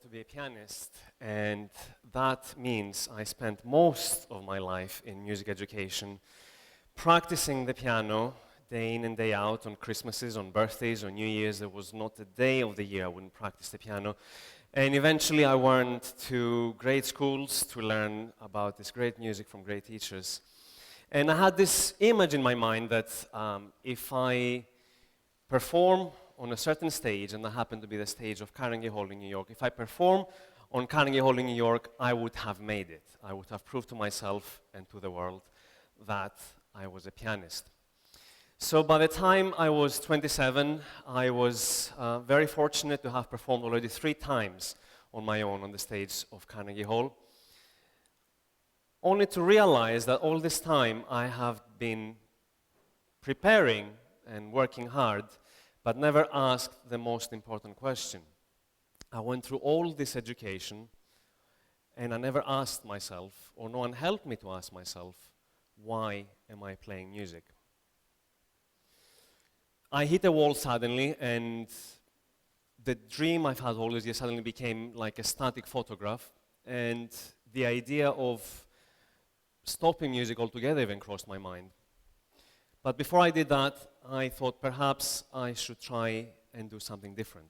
To be a pianist, and that means I spent most of my life in music education, practicing the piano day in and day out on Christmases, on birthdays, on New Year's. There was not a day of the year I wouldn't practice the piano. And eventually I went to great schools to learn about this great music from great teachers. And I had this image in my mind that if I perform on a certain stage, and that happened to be the stage of Carnegie Hall in New York, if I perform on Carnegie Hall in New York, I would have made it. I would have proved to myself and to the world that I was a pianist. So by the time I was 27, I was very fortunate to have performed already 3 times on my own on the stage of Carnegie Hall, only to realize that all this time I have been preparing and working hard, but never asked the most important question. I went through all this education, and I never asked myself, or no one helped me to ask myself, why am I playing music? I hit a wall suddenly, and the dream I've had all these years suddenly became like a static photograph, and the idea of stopping music altogether even crossed my mind. But before I did that, I thought perhaps I should try and do something different.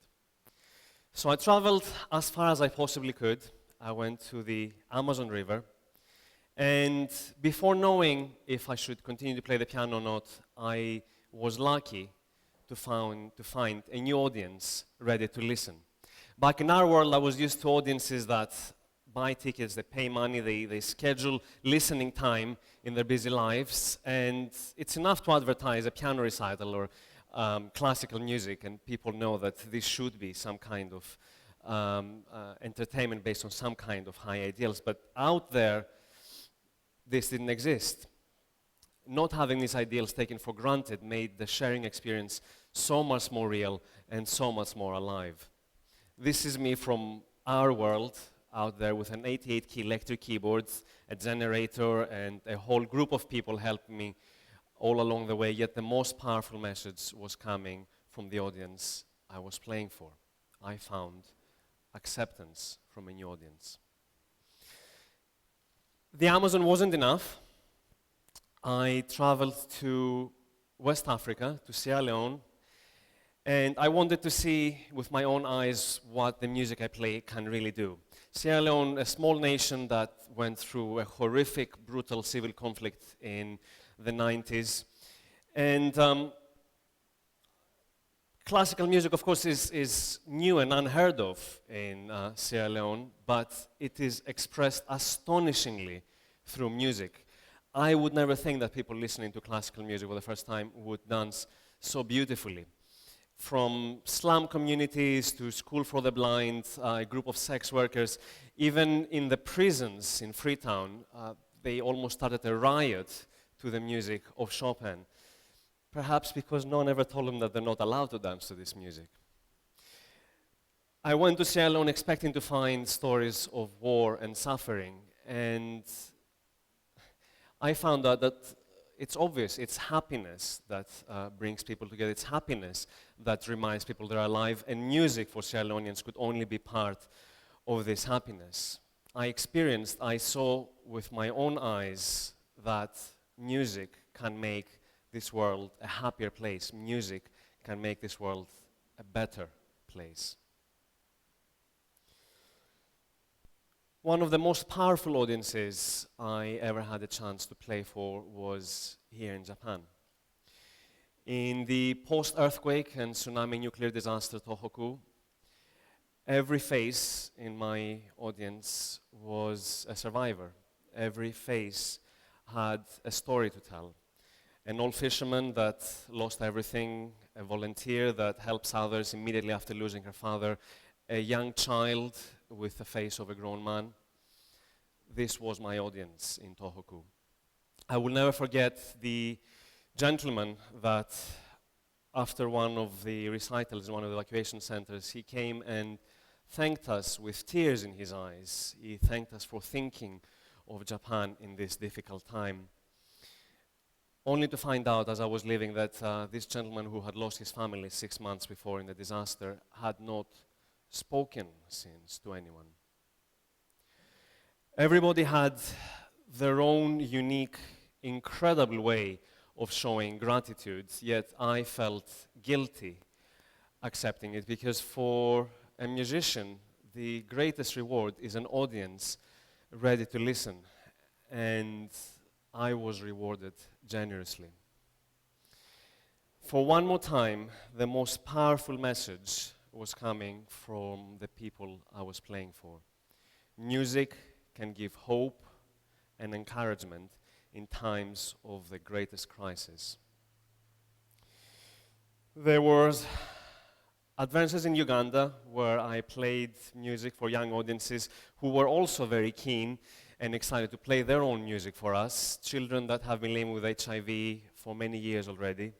So I traveled as far as I possibly could. I went to the Amazon River, and before knowing if I should continue to play the piano or not, I was lucky to find a new audience ready to listen. Back in our world, I was used to audiences that buy tickets, they pay money, they schedule listening time in their busy lives, and it's enough to advertise a piano recital or classical music, and people know that this should be some kind of entertainment based on some kind of high ideals. But out there, this didn't exist. Not having these ideals taken for granted made the sharing experience so much more real and so much more alive. This is me from our world. out there with an 88-key electric keyboard, a generator, and a whole group of people helped me all along the way, yet the most powerful message was coming from the audience I was playing for. I found acceptance from a new audience. The Amazon wasn't enough. I traveled to West Africa, to Sierra Leone, and I wanted to see with my own eyes what the music I play can really do. Sierra Leone, a small nation that went through a horrific, brutal civil conflict in the 90s. And classical music, of course, is new and unheard of in Sierra Leone, but it is expressed astonishingly through music. I would never think that people listening to classical music for the first time would dance so beautifully. From slum communities to School for the Blind, a group of sex workers, even in the prisons in Freetown, they almost started a riot to the music of Chopin. Perhaps because no one ever told them that they're not allowed to dance to this music. I went to Sierra Leone expecting to find stories of war and suffering, and I found out that it's obvious, it's happiness that brings people together. It's happiness that reminds people they're alive, and music for Sierra Leoneans could only be part of this happiness. I saw with my own eyes that music can make this world a happier place. Music can make this world a better place. One of the most powerful audiences I ever had a chance to play for was here in Japan. In the post-earthquake and tsunami nuclear disaster Tohoku, every face in my audience was a survivor. Every face had a story to tell. An old fisherman that lost everything, a volunteer that helps others immediately after losing her father, a young child with the face of a grown man. This was my audience in Tohoku. I will never forget the gentleman that after one of the recitals in one of the evacuation centers, he came and thanked us with tears in his eyes. He thanked us for thinking of Japan in this difficult time. Only to find out as I was leaving that this gentleman who had lost his family 6 months before in the disaster had not spoken since to anyone. Everybody had their own unique, incredible way of showing gratitude, yet I felt guilty accepting it, because for a musician, the greatest reward is an audience ready to listen, and I was rewarded generously. For one more time, the most powerful message was coming from the people I was playing for. Music can give hope and encouragement in times of the greatest crisis. There were adventures in Uganda where I played music for young audiences who were also very keen and excited to play their own music for us, children that have been living with HIV for many years already.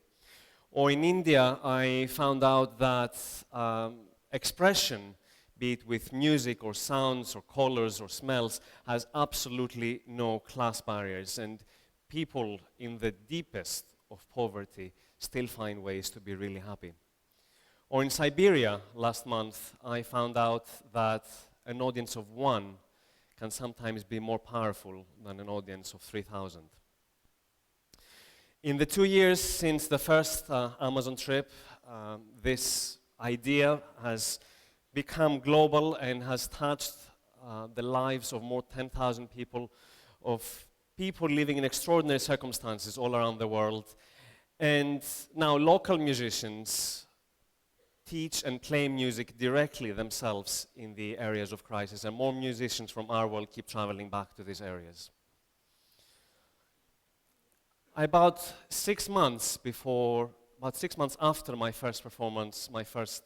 Or in India, I found out that expression, be it with music or sounds or colors or smells, has absolutely no class barriers, and people in the deepest of poverty still find ways to be really happy. Or in Siberia, last month, I found out that an audience of one can sometimes be more powerful than an audience of 3,000. In the 2 years since the first Amazon trip, this idea has become global and has touched the lives of more than 10,000 people, of people living in extraordinary circumstances all around the world. And now local musicians teach and play music directly themselves in the areas of crisis, and more musicians from our world keep traveling back to these areas. About 6 months after my first performance, my first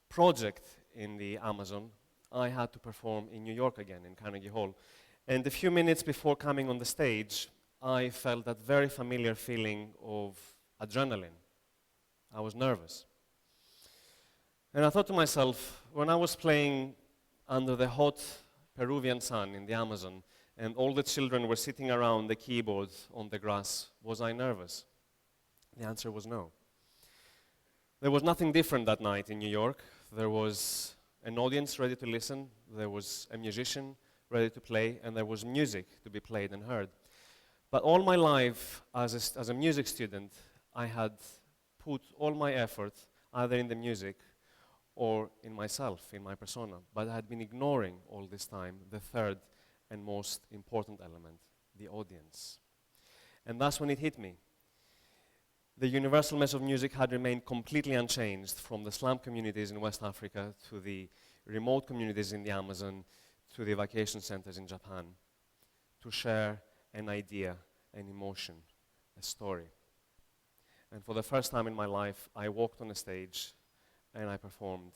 project in the Amazon, I had to perform in New York again, in Carnegie Hall. And a few minutes before coming on the stage, I felt that very familiar feeling of adrenaline. I was nervous. And I thought to myself, when I was playing under the hot Peruvian sun in the Amazon, and all the children were sitting around the keyboard on the grass, was I nervous? The answer was no. There was nothing different that night in New York. There was an audience ready to listen, there was a musician ready to play, and there was music to be played and heard. But all my life, as a music student, I had put all my effort either in the music or in myself, in my persona. But I had been ignoring all this time the third and most important element, the audience. And that's when it hit me. The universal message of music had remained completely unchanged from the slum communities in West Africa to the remote communities in the Amazon to the vacation centers in Japan, to share an idea, an emotion, a story. And for the first time in my life, I walked on a stage and I performed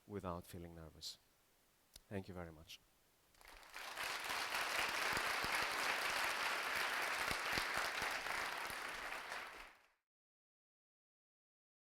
without feeling nervous. Thank you very much.